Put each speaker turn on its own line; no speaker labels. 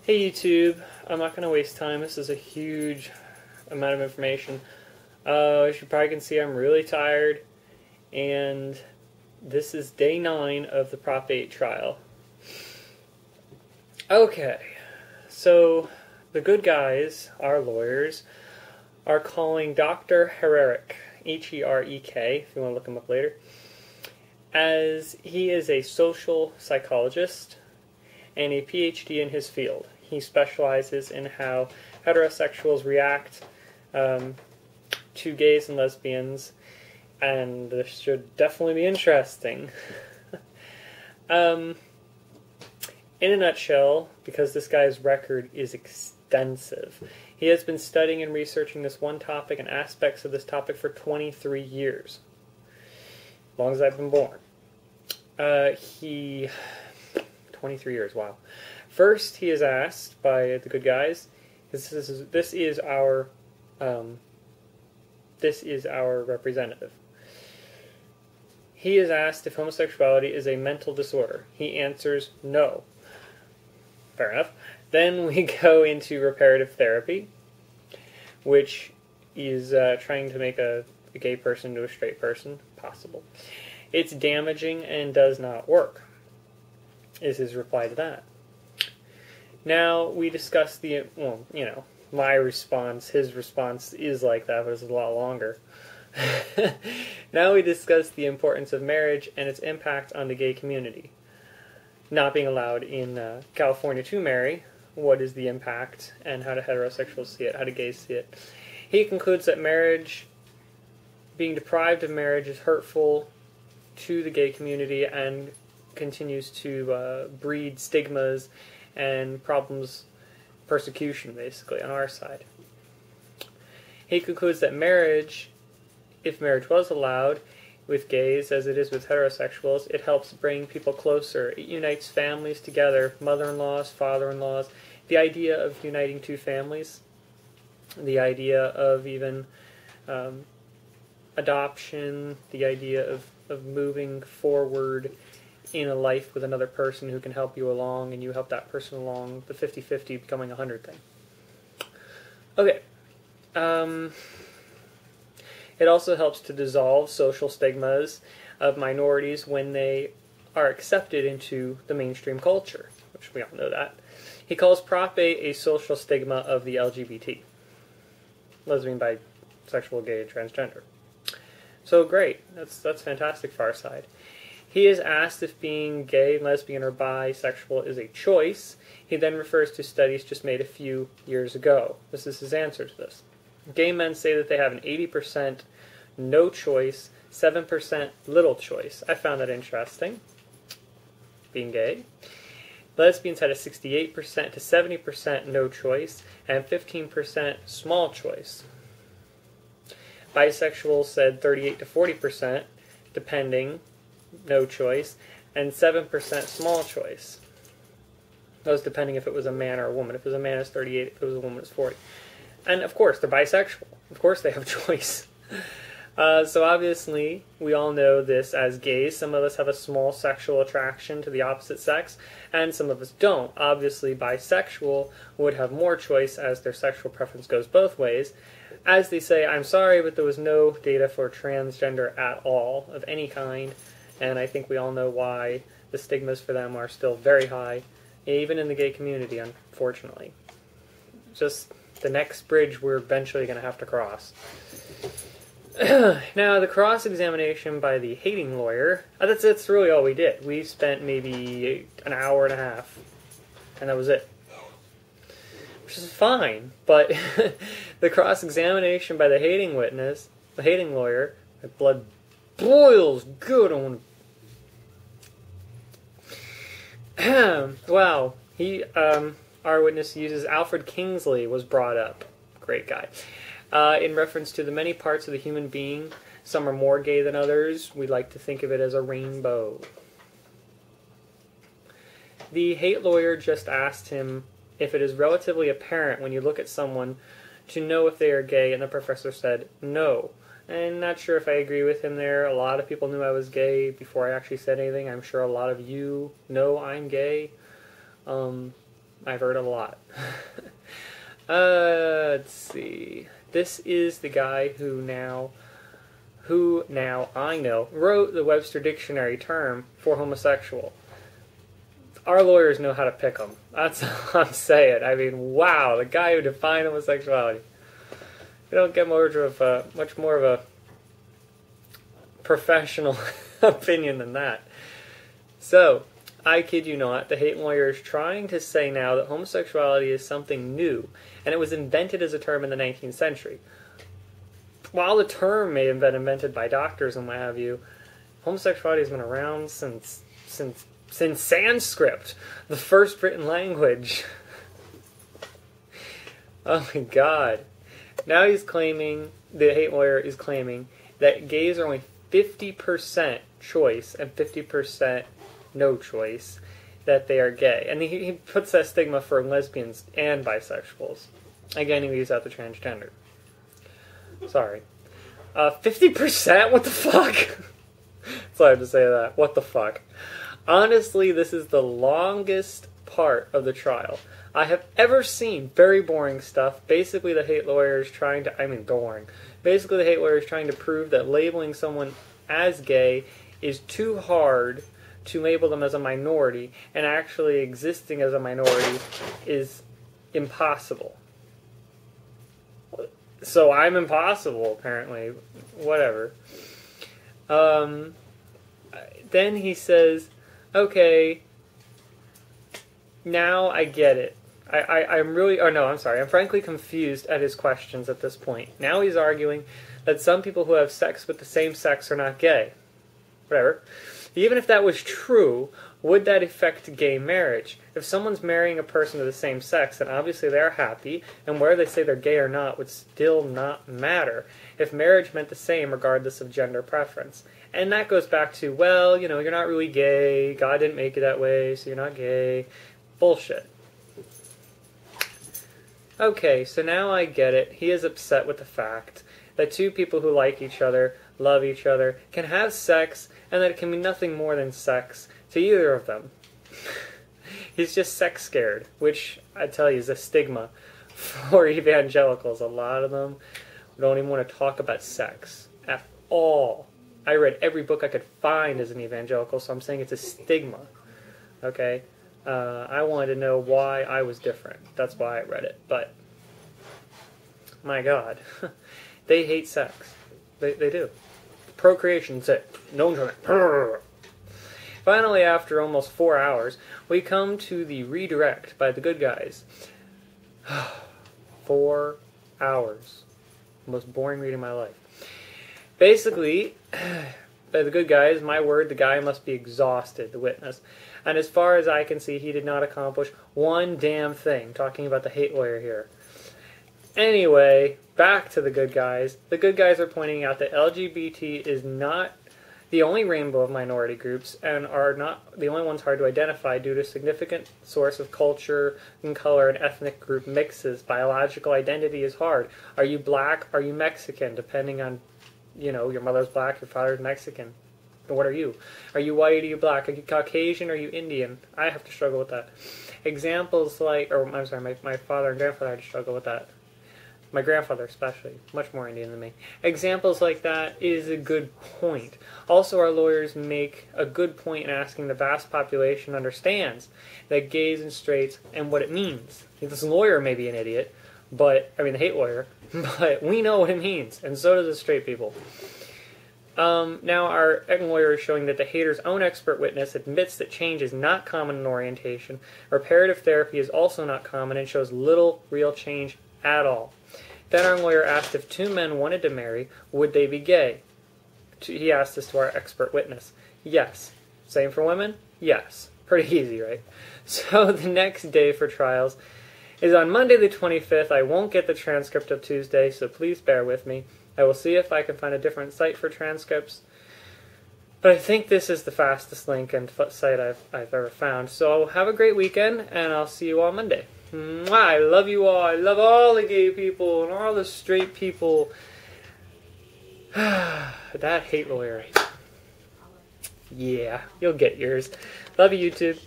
Hey YouTube, I'm not going to waste time. This is a huge amount of information. As you probably can see, I'm really tired, and this is day 9 of the Prop 8 trial. Okay, so the good guys, our lawyers, are calling Dr. Hererick, H-E-R-E-K, if you want to look him up later, as he is a social psychologist and a PhD in his field. He specializes in how heterosexuals react to gays and lesbians, and this should definitely be interesting. In a nutshell, because this guy's record is extensive, he has been studying and researching this one topic and aspects of this topic for 23 years. As long as I've been born. 23 years, wow. First, he is asked by the good guys, this is our representative. He is asked if homosexuality is a mental disorder. He answers no. Fair enough. Then we go into reparative therapy, which is trying to make a gay person into a straight person possible. It's damaging and does not work, is his reply to that. Now we discuss my response. His response is like that, but it's a lot longer. Now we discuss the importance of marriage and its impact on the gay community. Not being allowed in California to marry, what is the impact, and how do heterosexuals see it, how do gays see it. He concludes that marriage, being deprived of marriage, is hurtful to the gay community and continues to breed stigmas and problems, persecution, basically, on our side. He concludes that marriage, if marriage was allowed with gays as it is with heterosexuals, it helps bring people closer. It unites families together, mother-in-laws, father-in-laws. The idea of uniting two families, the idea of even adoption, the idea of moving forward in a life with another person who can help you along and you help that person along, the 50-50 becoming 100 thing. Okay. It also helps to dissolve social stigmas of minorities when they are accepted into the mainstream culture, which we all know that. He calls Prop 8 a social stigma of the LGBT. Lesbian, bisexual, gay, and transgender. So great. That's fantastic for our side. He is asked if being gay, lesbian, or bisexual is a choice. He then refers to studies just made a few years ago. This is his answer to this. Gay men say that they have an 80% no choice, 7% little choice. I found that interesting, being gay. Lesbians had a 68% to 70% no choice, and 15% small choice. Bisexuals said 38 to 40%, depending, no choice, and 7% small choice. That was depending if it was a man or a woman. If it was a man, it's 38. If it was a woman, it's 40. And of course, they're bisexual. Of course they have choice. So obviously, we all know this as gays. Some of us have a small sexual attraction to the opposite sex, and some of us don't. Obviously, bisexual would have more choice as their sexual preference goes both ways. As they say, I'm sorry, but there was no data for transgender at all, of any kind. And I think we all know why the stigmas for them are still very high, even in the gay community, unfortunately. Just the next bridge we're eventually going to have to cross. Now, the cross-examination by the hating lawyer, that's really all we did. We spent maybe an hour and a half, and that was it. Which is fine, but the cross-examination by the hating witness, the hating lawyer, my blood boils good. I want to... Wow. Our witness uses Alfred Kingsley was brought up. Great guy. In reference to the many parts of the human being, some are more gay than others. We like to think of it as a rainbow. The hate lawyer just asked him if it is relatively apparent when you look at someone to know if they are gay, and the professor said no. I'm not sure if I agree with him there. A lot of people knew I was gay before I actually said anything. I'm sure a lot of you know I'm gay. I've heard it a lot. Let's see. This is the guy who now I know wrote the Webster Dictionary term for homosexual. Our lawyers know how to pick them. That's all I'm saying. I mean, wow, the guy who defined homosexuality. You don't get much more of a professional opinion than that. So, I kid you not, the hate lawyer is trying to say now that homosexuality is something new, and it was invented as a term in the 19th century. While the term may have been invented by doctors and what have you, homosexuality has been around since Sanskrit, the first written language. Oh my god. Now he's claiming, the hate lawyer is claiming, that gays are only 50% choice and 50% no choice, that they are gay. And he puts that stigma for lesbians and bisexuals. Again, he leaves out the transgender. Sorry. 50%? What the fuck? That's all I have to say to that. What the fuck? Honestly, this is the longest part of the trial I have ever seen. Very boring stuff. Basically, the hate lawyer is trying to... boring. Basically, the hate lawyer is trying to prove that labeling someone as gay is too hard to label them as a minority, and actually existing as a minority is impossible. So I'm impossible, apparently. Whatever. Then he says, okay, now I get it. I'm frankly confused at his questions at this point. Now he's arguing that some people who have sex with the same sex are not gay. Whatever. Even if that was true, would that affect gay marriage? If someone's marrying a person of the same sex, then obviously they're happy, and whether they say they're gay or not would still not matter if marriage meant the same regardless of gender preference. And that goes back to, well, you're not really gay, God didn't make you that way, so you're not gay. Bullshit. Okay, so now I get it. He is upset with the fact that two people who like each other, love each other, can have sex, and that it can be nothing more than sex to either of them. He's just sex scared, which I tell you is a stigma for evangelicals. A lot of them don't even want to talk about sex at all. I read every book I could find as an evangelical, so I'm saying it's a stigma. Okay? I wanted to know why I was different. That's why I read it. But, my God, they hate sex. They do. Procreation's it. No one's Finally, after almost 4 hours, we come to the redirect by the good guys. 4 hours. Most boring reading of my life. Basically, by the good guys, my word, the guy must be exhausted, the witness. And as far as I can see, he did not accomplish one damn thing. Talking about the hate lawyer here. Anyway, back to the good guys. The good guys are pointing out that LGBT is not the only rainbow of minority groups and are not the only ones hard to identify due to significant source of culture and color and ethnic group mixes. Biological identity is hard. Are you black? Are you Mexican? Depending on, your mother's black, your father's Mexican. What are you? Are you white? Are you black? Are you Caucasian? Are you Indian? I have to struggle with that. Examples like, my father and grandfather had to struggle with that. My grandfather especially, much more Indian than me. Examples like that is a good point. Also, our lawyers make a good point in asking the vast population understands that gays and straights and what it means. This lawyer may be an idiot, the hate lawyer, but we know what it means, and so does the straight people. Now our lawyer is showing that the hater's own expert witness admits that change is not common in orientation. Reparative therapy is also not common and shows little real change at all. Then our lawyer asked if two men wanted to marry, would they be gay? He asked this to our expert witness. Yes. Same for women? Yes. Pretty easy, right? So the next day for trials is on Monday the 25th. I won't get the transcript of Tuesday, so please bear with me. I will see if I can find a different site for transcripts. But I think this is the fastest link and site I've ever found. So have a great weekend, and I'll see you all Monday. Mwah, I love you all. I love all the gay people and all the straight people. That hate lawyer. Yeah, you'll get yours. Love you, YouTube.